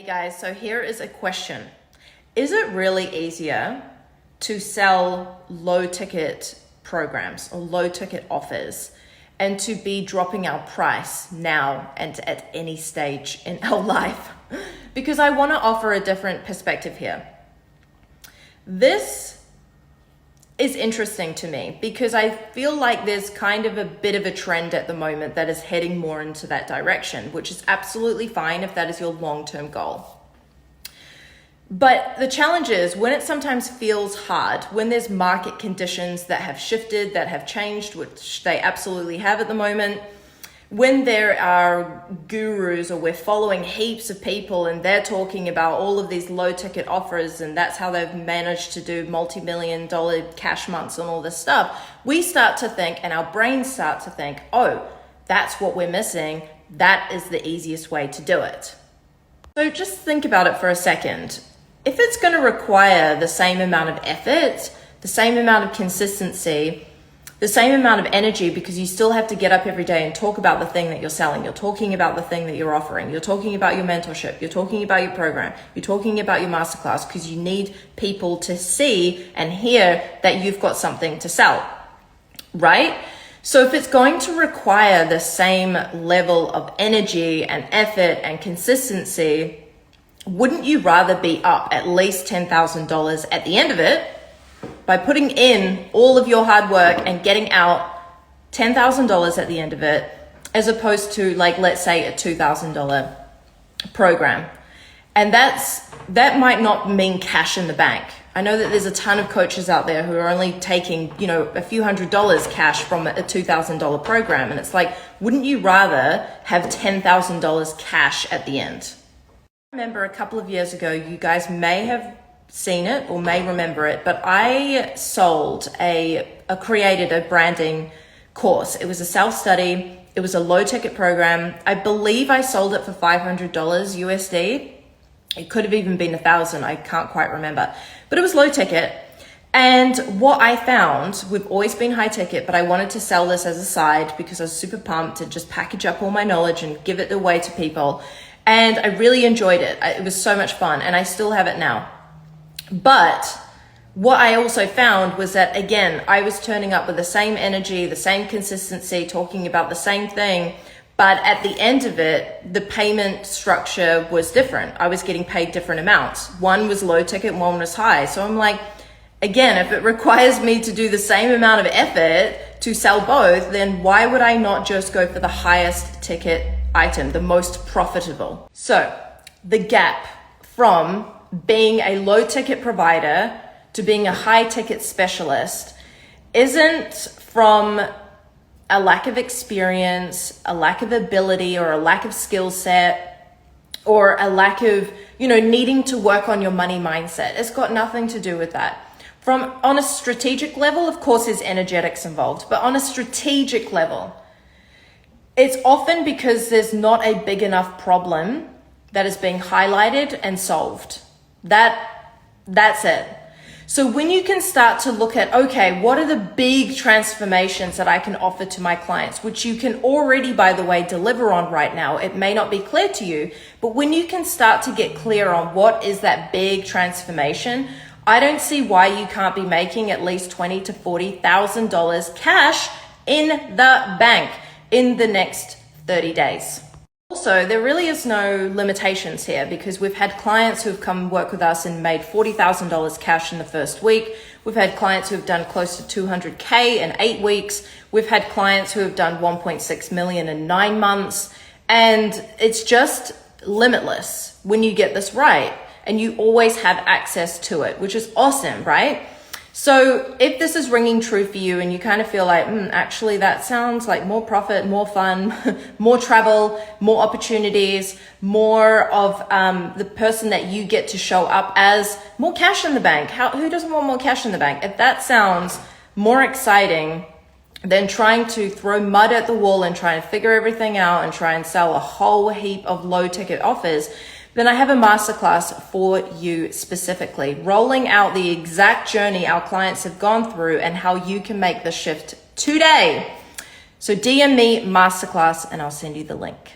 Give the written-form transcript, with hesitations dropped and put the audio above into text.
Hey guys, so here is a question. Is it really easier to sell low ticket programs or low ticket offers and to be dropping our price now and at any stage in our life? Because I want to offer a different perspective here. This is interesting to me because I feel like there's kind of a bit of a trend at the moment that is heading more into that direction, which is absolutely fine if that is your long-term goal. But the challenge is when it sometimes feels hard, when there's market conditions that have shifted, that have changed, which they absolutely have at the moment, when there are gurus or we're following heaps of people and they're talking about all of these low ticket offers and that's how they've managed to do multi-million-dollar cash months and all this stuff, we start to think and our brains start to think, oh, that's what we're missing. That is the easiest way to do it. So just think about it for a second. If it's going to require the same amount of effort, the same amount of consistency, the same amount of energy, because you still have to get up every day and talk about the thing that you're selling. You're talking about the thing that you're offering. You're talking about your mentorship. You're talking about your program. You're talking about your masterclass because you need people to see and hear that you've got something to sell, right? So if it's going to require the same level of energy and effort and consistency, wouldn't you rather be up at least $10,000 at the end of it by putting in all of your hard work and getting out $10,000 at the end of it, as opposed to, like, let's say a $2,000 program? And that might not mean cash in the bank. I know that there's a ton of coaches out there who are only taking, a few $100s cash from a $2,000 program. And it's like, wouldn't you rather have $10,000 cash at the end? I remember a couple of years ago, you guys may have seen it or may remember it, but I created a branding course. It was a self-study. It was a low ticket program. I believe I sold it for $500 USD. It could have even been $1,000. I can't quite remember, but it was low ticket. And what I found, we've always been high ticket, but I wanted to sell this as a side because I was super pumped to just package up all my knowledge and give it away to people. And I really enjoyed it. It was so much fun, and I still have it now. But what I also found was that, again, I was turning up with the same energy, the same consistency, talking about the same thing. But at the end of it, the payment structure was different. I was getting paid different amounts. One was low ticket, one was high. So I'm like, again, if it requires me to do the same amount of effort to sell both, then why would I not just go for the highest ticket item, the most profitable? So the gap from being a low ticket provider to being a high ticket specialist isn't from a lack of experience, a lack of ability, or a lack of skill set, or a lack of, needing to work on your money mindset. It's got nothing to do with that. On a strategic level, of course, there's energetics involved, but on a strategic level, it's often because there's not a big enough problem that is being highlighted and solved. That's it. So when you can start to look at, okay, what are the big transformations that I can offer to my clients, which you can already, by the way, deliver on right now. It may not be clear to you, but when you can start to get clear on what is that big transformation, I don't see why you can't be making at least $20,000 to $40,000 cash in the bank in the next 30 days. Also, there really is no limitations here because we've had clients who have come work with us and made $40,000 cash in the first week. We've had clients who have done close to $200K in 8 weeks. We've had clients who have done 1.6 million in 9 months. And it's just limitless when you get this right. And you always have access to it, which is awesome, right? So if this is ringing true for you and you kind of feel like, actually that sounds like more profit, more fun, more travel, more opportunities, more of the person that you get to show up as, more cash in the bank. Who doesn't want more cash in the bank? If that sounds more exciting than trying to throw mud at the wall and try and figure everything out and try and sell a whole heap of low ticket offers, then I have a masterclass for you specifically, rolling out the exact journey our clients have gone through and how you can make the shift today. So DM me masterclass and I'll send you the link.